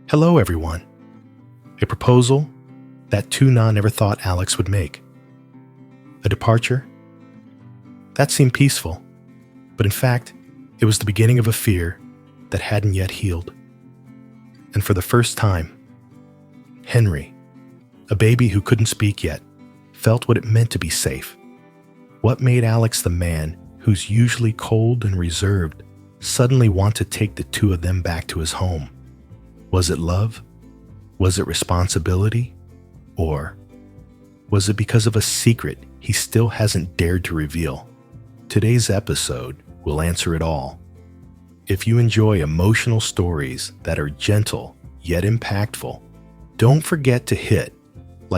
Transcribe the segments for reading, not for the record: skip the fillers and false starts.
Hello, everyone. A proposal that Tuna never thought Alex would make. A departure? That seemed peaceful, but in fact, it was the beginning of a fear that hadn't yet healed. And for the first time, Henry, a baby who couldn't speak yet, felt what it meant to be safe. What made Alex, the man who's usually cold and reserved, suddenly want to take the two of them back to his home? Was it love? Was it responsibility? Or was it because of a secret he still hasn't dared to reveal? Today's episode will answer it all. If you enjoy emotional stories that are gentle yet impactful, don't forget to hit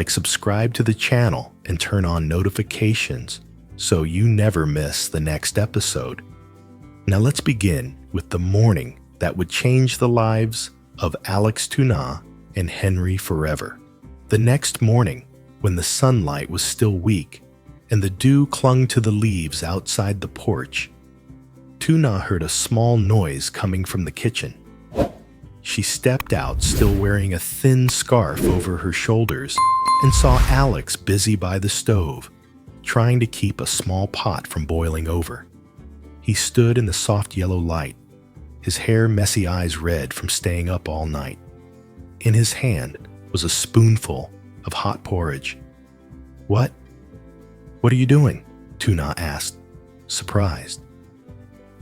subscribe to the channel and turn on notifications so you never miss the next episode. Now let's begin with the morning that would change the lives of LYTUNA and Henry forever. The next morning, when the sunlight was still weak and the dew clung to the leaves outside the porch, Tuna heard a small noise coming from the kitchen. She stepped out, still wearing a thin scarf over her shoulders, and saw Alex busy by the stove, trying to keep a small pot from boiling over. He stood in the soft yellow light, his hair messy, eyes red from staying up all night. In his hand was a spoonful of hot porridge. What are you doing?" Tuna asked, surprised.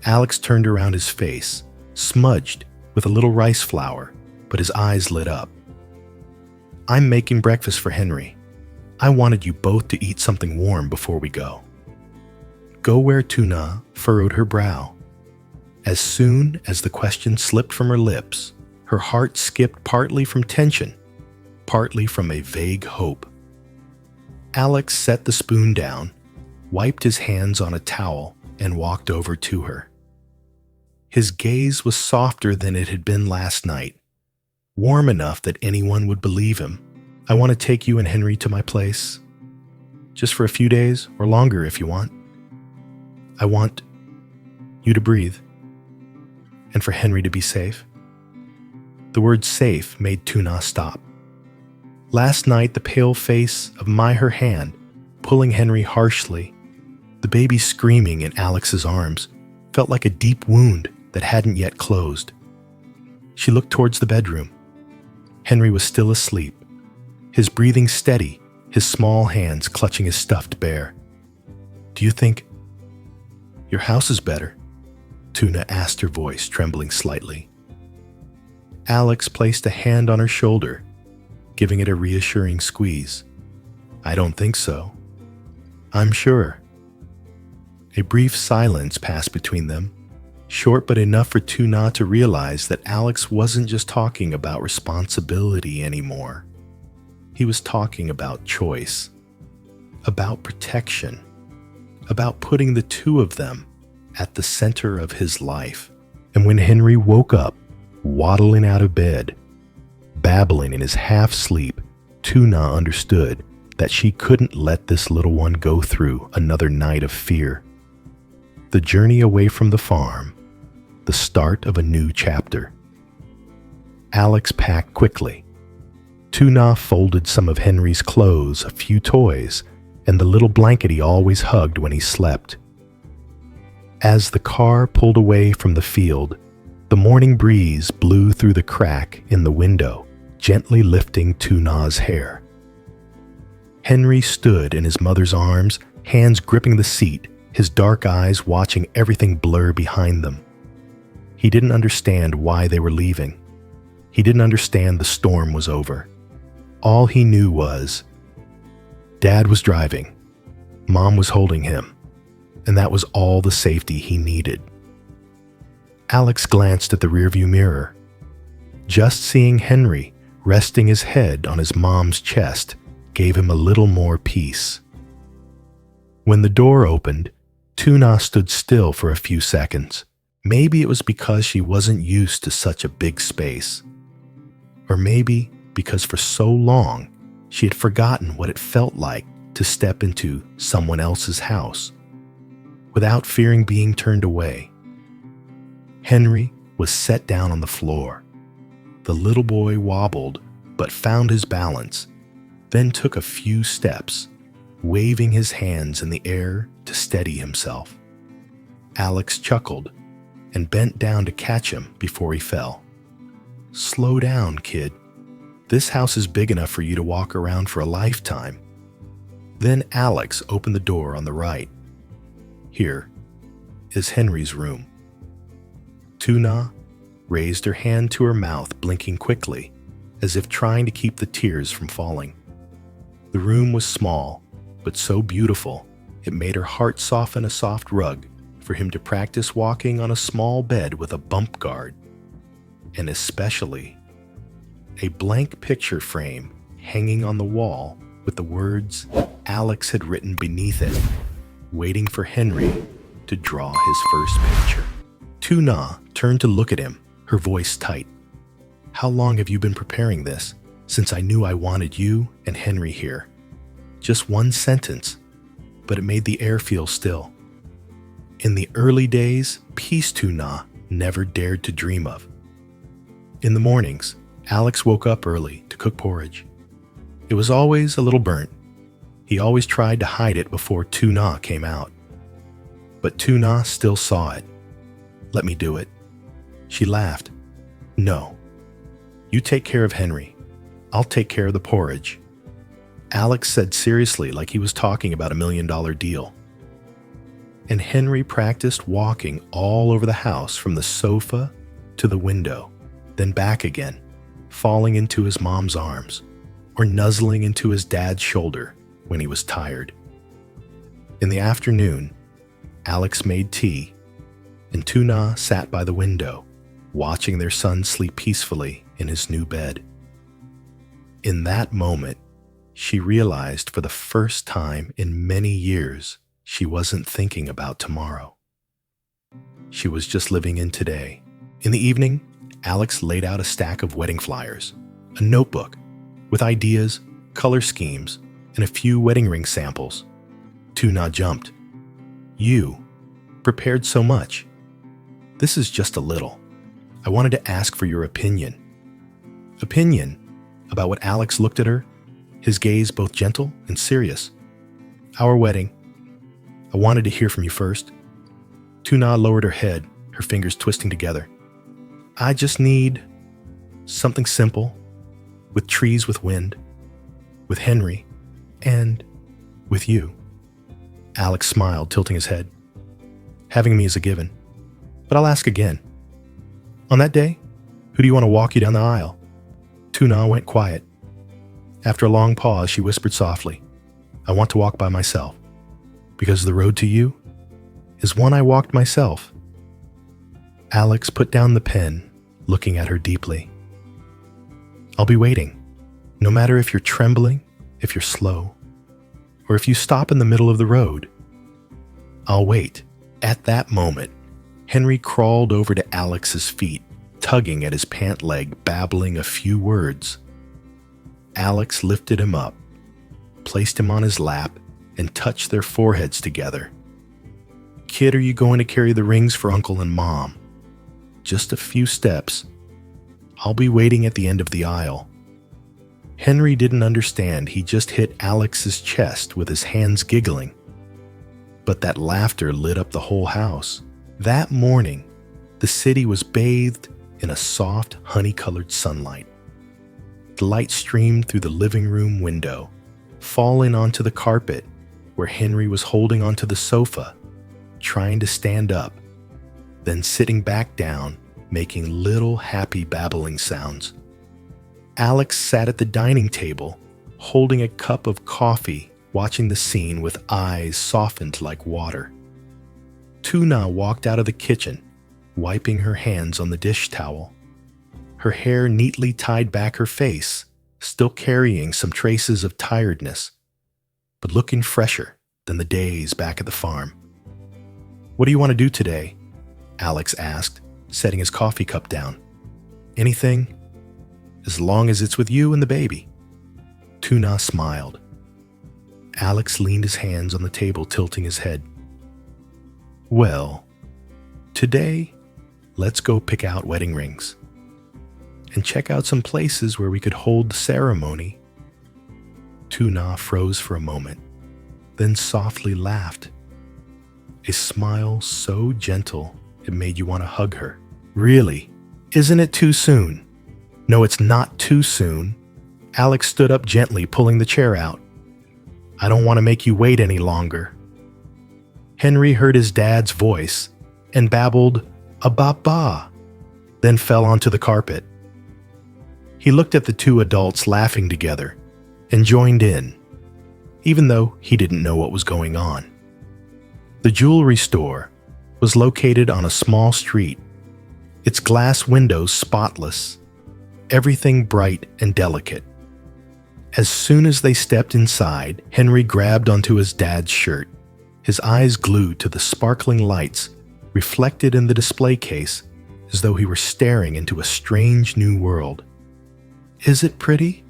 Alex turned around, his face smudged with a little rice flour, but his eyes lit up. "I'm making breakfast for Henry. I wanted you both to eat something warm before we go." Go where Tuna furrowed her brow. As soon as the question slipped from her lips, her heart skipped, partly from tension, partly from a vague hope. Alex set the spoon down, wiped his hands on a towel, and walked over to her. His gaze was softer than it had been last night, warm enough that anyone would believe him. "I want to take you and Henry to my place, just for a few days or longer if you want. I want you to breathe, and for Henry to be safe." The word safe made Tuna stop. Last night, the pale face of her hand, pulling Henry harshly, the baby screaming in Alex's arms, felt like a deep wound that hadn't yet closed. She looked towards the bedroom. Henry was still asleep, his breathing steady, his small hands clutching his stuffed bear. "Do you think your house is better?" Tuna asked, her voice trembling slightly. Alex placed a hand on her shoulder, giving it a reassuring squeeze. "I don't think so. I'm sure." A brief silence passed between them, short but enough for Tuna to realize that Alex wasn't just talking about responsibility anymore. He was talking about choice, about protection, about putting the two of them at the center of his life. And when Henry woke up, waddling out of bed, babbling in his half-sleep, Tuna understood that she couldn't let this little one go through another night of fear. The journey away from the farm, the start of a new chapter. Alex packed quickly. Tuna folded some of Henry's clothes, a few toys, and the little blanket he always hugged when he slept. As the car pulled away from the field, the morning breeze blew through the crack in the window, gently lifting Tuna's hair. Henry stood in his mother's arms, hands gripping the seat, his dark eyes watching everything blur behind them. He didn't understand why they were leaving. He didn't understand the storm was over. All he knew was Dad was driving, Mom was holding him, and that was all the safety he needed. Alex glanced at the rearview mirror. Just seeing Henry resting his head on his mom's chest gave him a little more peace. When the door opened, Tuna stood still for a few seconds. Maybe it was because she wasn't used to such a big space. Or maybe because for so long she had forgotten what it felt like to step into someone else's house without fearing being turned away. Henry was set down on the floor, The little boy wobbled, but found his balance, then took a few steps, waving his hands in the air to steady himself. Alex chuckled and bent down to catch him before he fell. "Slow down, kid. This house is big enough for you to walk around for a lifetime." Then Alex opened the door on the right. Here is Henry's room. Tuna raised her hand to her mouth, blinking quickly, as if trying to keep the tears from falling. The room was small, but so beautiful, it made her heart soften a soft rug for him to practice walking on a small bed with a bump guard, and especially a blank picture frame hanging on the wall with the words Alex had written beneath it, waiting for Henry to draw his first picture. Tuna turned to look at him, her voice tight. "How long have you been preparing this? Since I knew I wanted you and Henry here." Just one sentence, but it made the air feel still. In the early days, peace Tuna never dared to dream of. In the mornings, Alex woke up early to cook porridge. It was always a little burnt. He always tried to hide it before Tuna came out. But Tuna still saw it. "Let me do it." She laughed. "No. You take care of Henry. I'll take care of the porridge." Alex said seriously, like he was talking about $1 million deal. And Henry practiced walking all over the house from the sofa to the window, then back again, falling into his mom's arms or nuzzling into his dad's shoulder when he was tired. In the afternoon, Alex made tea, and Tuna sat by the window, watching their son sleep peacefully in his new bed. In that moment, she realized for the first time in many years she wasn't thinking about tomorrow. She was just living in today. In the evening, Alex laid out a stack of wedding flyers, a notebook with ideas, color schemes, and a few wedding ring samples. Tuna jumped. "You prepared so much. This is just a little. I wanted to ask for your opinion." Opinion about what Alex looked at her, his gaze both gentle and serious. "Our wedding. I wanted to hear from you first." Tuna lowered her head, her fingers twisting together. "I just need something simple, with trees with wind, with Henry, and with you." Alex smiled, tilting his head. "Having me is a given, but I'll ask again. On that day, who do you want to walk you down the aisle?" Tuna went quiet. After a long pause, she whispered softly, "I want to walk by myself, because the road to you is one I walked myself." Alex put down the pen, looking at her deeply. "I'll be waiting, no matter if you're trembling, if you're slow, or if you stop in the middle of the road. I'll wait." At that moment, Henry crawled over to Alex's feet, tugging at his pant leg, babbling a few words. Alex lifted him up, placed him on his lap, and touched their foreheads together. "Kid, are you going to carry the rings for Uncle and Mom? Just a few steps. I'll be waiting at the end of the aisle." Henry didn't understand. He just hit Alex's chest with his hands, giggling. But that laughter lit up the whole house. That morning, the city was bathed in a soft, honey-colored sunlight. The light streamed through the living room window, falling onto the carpet where Henry was holding onto the sofa, trying to stand up, then sitting back down, making little happy babbling sounds. Alex sat at the dining table, holding a cup of coffee, watching the scene with eyes softened like water. Tuna walked out of the kitchen, wiping her hands on the dish towel. Her hair neatly tied back her face, still carrying some traces of tiredness, but looking fresher than the days back at the farm. "What do you want to do today?" Alex asked, setting his coffee cup down. "Anything, as long as it's with you and the baby." Tuna smiled. Alex leaned his hands on the table, tilting his head. "Well, today, let's go pick out wedding rings." and check out some places where we could hold the ceremony." Tuna froze for a moment, then softly laughed. A smile so gentle it made you want to hug her. "Really? Isn't it too soon?" "No, it's not too soon." Alex stood up gently, pulling the chair out. "I don't want to make you wait any longer." Henry heard his dad's voice and babbled, "Ba," then fell onto the carpet. He looked at the two adults laughing together and joined in, even though he didn't know what was going on. The jewelry store was located on a small street, its glass windows spotless, everything bright and delicate. As soon as they stepped inside, Henry grabbed onto his dad's shirt, his eyes glued to the sparkling lights reflected in the display case as though he were staring into a strange new world. "Is it pretty?"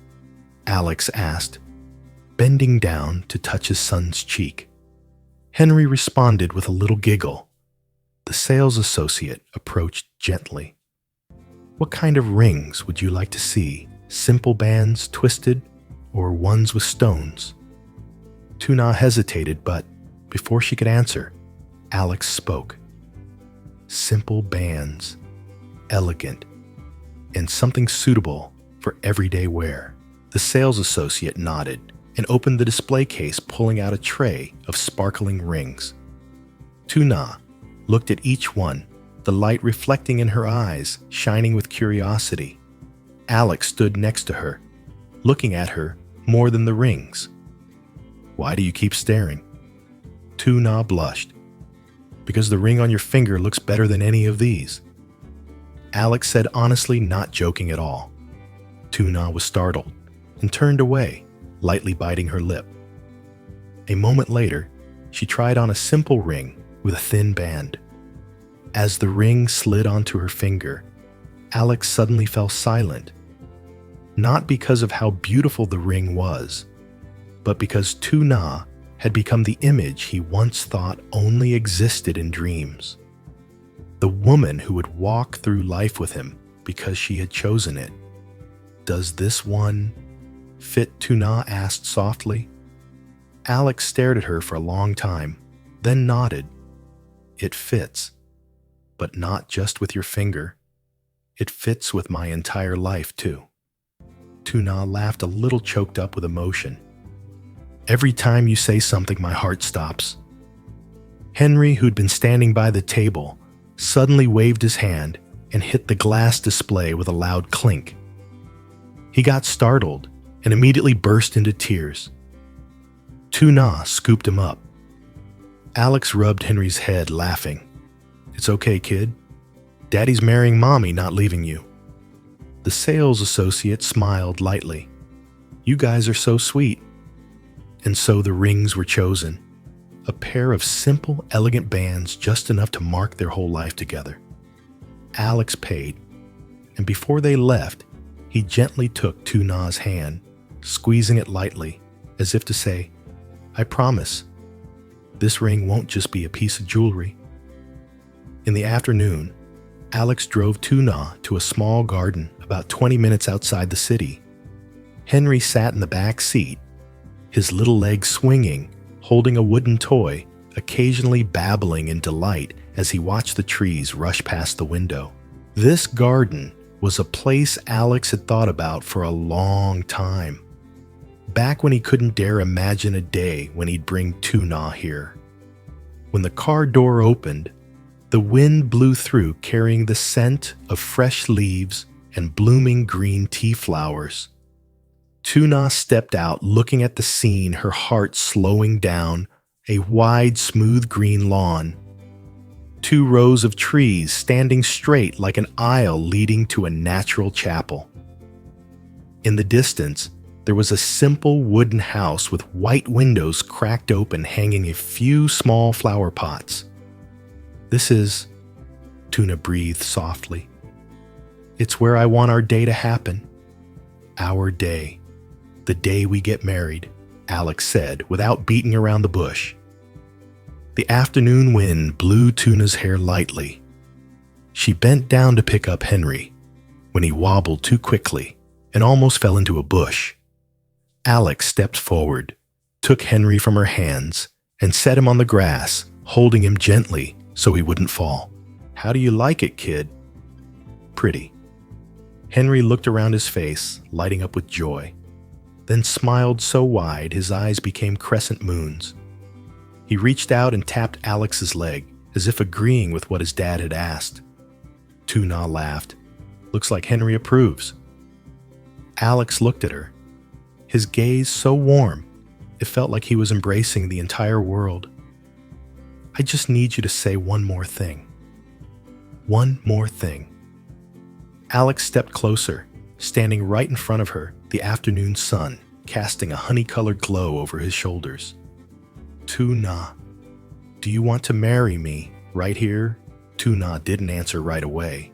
Alex asked, bending down to touch his son's cheek. Henry responded with a little giggle. The sales associate approached gently. "What kind of rings would you like to see? Simple bands, twisted, or ones with stones?" Tuna hesitated, but before she could answer, Alex spoke. "Simple bands, elegant, and something suitable for everyday wear." The sales associate nodded and opened the display case, pulling out a tray of sparkling rings. Tuna looked at each one, the light reflecting in her eyes, shining with curiosity. Alex stood next to her, looking at her more than the rings. "Why do you keep staring?" Tuna blushed. "Because the ring on your finger looks better than any of these." Alex said honestly, not joking at all. Tuna was startled and turned away, lightly biting her lip. A moment later, she tried on a simple ring with a thin band. As the ring slid onto her finger, Alex suddenly fell silent. Not because of how beautiful the ring was, but because Tuna had become the image he once thought only existed in dreams. The woman who would walk through life with him because she had chosen it. "Does this one fit?" Tuna asked softly. Alex stared at her for a long time, then nodded. "It fits, but not just with your finger. It fits with my entire life, too." Tuna laughed a little choked up with emotion. "Every time you say something, my heart stops." Henry, who'd been standing by the table, suddenly waved his hand and hit the glass display with a loud clink. He got startled and immediately burst into tears. Tuna scooped him up. Alex rubbed Henry's head, laughing. "It's okay, kid. Daddy's marrying Mommy, not leaving you." The sales associate smiled lightly. "You guys are so sweet." And so the rings were chosen. A pair of simple, elegant bands, just enough to mark their whole life together. Alex paid, and before they left, he gently took Tuna's hand, squeezing it lightly, as if to say, "I promise, this ring won't just be a piece of jewelry." In the afternoon, Alex drove Tuna to a small garden about 20 minutes outside the city. Henry sat in the back seat, his little legs swinging, holding a wooden toy, occasionally babbling in delight as he watched the trees rush past the window. This garden was a place Alex had thought about for a long time, back when he couldn't dare imagine a day when he'd bring Tuna here. When the car door opened, the wind blew through carrying the scent of fresh leaves and blooming green tea flowers. Tuna stepped out, looking at the scene, her heart slowing down, a wide, smooth green lawn. 2 rows of trees standing straight like an aisle leading to a natural chapel. In the distance, there was a simple wooden house with white windows cracked open, hanging a few small flower pots. "This is," Tuna breathed softly. "It's where I want our day to happen." "Our day. The day we get married," Alex said, without beating around the bush. The afternoon wind blew Tuna's hair lightly. She bent down to pick up Henry, when he wobbled too quickly and almost fell into a bush. Alex stepped forward, took Henry from her hands, and set him on the grass, holding him gently so he wouldn't fall. "How do you like it, kid?" "Pretty." Henry looked around his face, lighting up with joy, then smiled so wide his eyes became crescent moons. He reached out and tapped Alex's leg, as if agreeing with what his dad had asked. Tuna laughed. "Looks like Henry approves." Alex looked at her, his gaze so warm, it felt like he was embracing the entire world. "I just need you to say one more thing." One more thing. Alex stepped closer, standing right in front of her, the afternoon sun casting a honey-colored glow over his shoulders. "Tuna, do you want to marry me right here?" Tuna didn't answer right away.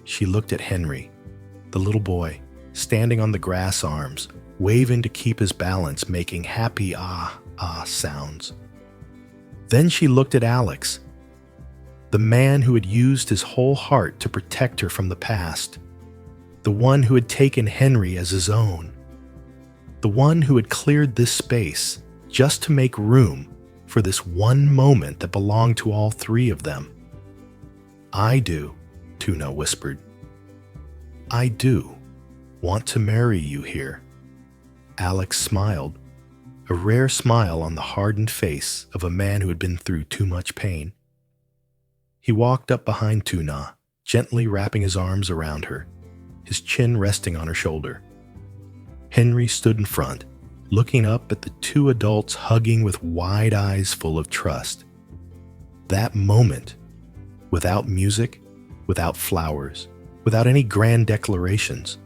She looked at Henry, the little boy, standing on the grass arms, waving to keep his balance, making happy ah sounds. Then she looked at Alex, the man who had used his whole heart to protect her from the past, the one who had taken Henry as his own, the one who had cleared this space just to make room for this one moment that belonged to all three of them. "I do," Tuna whispered. "I do want to marry you here." Alex smiled, a rare smile on the hardened face of a man who had been through too much pain. He walked up behind Tuna, gently wrapping his arms around her, his chin resting on her shoulder. Henry stood in front, looking up at the two adults hugging with wide eyes full of trust. That moment, without music, without flowers, without any grand declarations,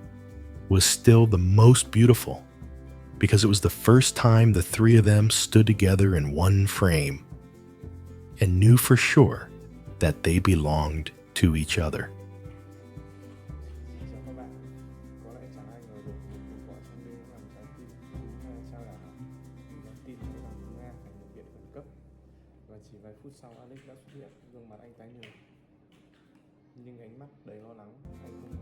was still the most beautiful, because it was the first time the three of them stood together in one frame and knew for sure that they belonged to each other. Chào các bạn, có lẽ chẳng ai ngờ được một cuộc gọi trong đêm làm trái tim Huyen trao đảo. Nhắn tin với lòng Nga phải nhập viện khẩn cấp, và chỉ vài phút sau Alex đã xuất hiện, gương mặt anh tái nhợt, nhưng ánh mắt đầy lo lắng. Anh không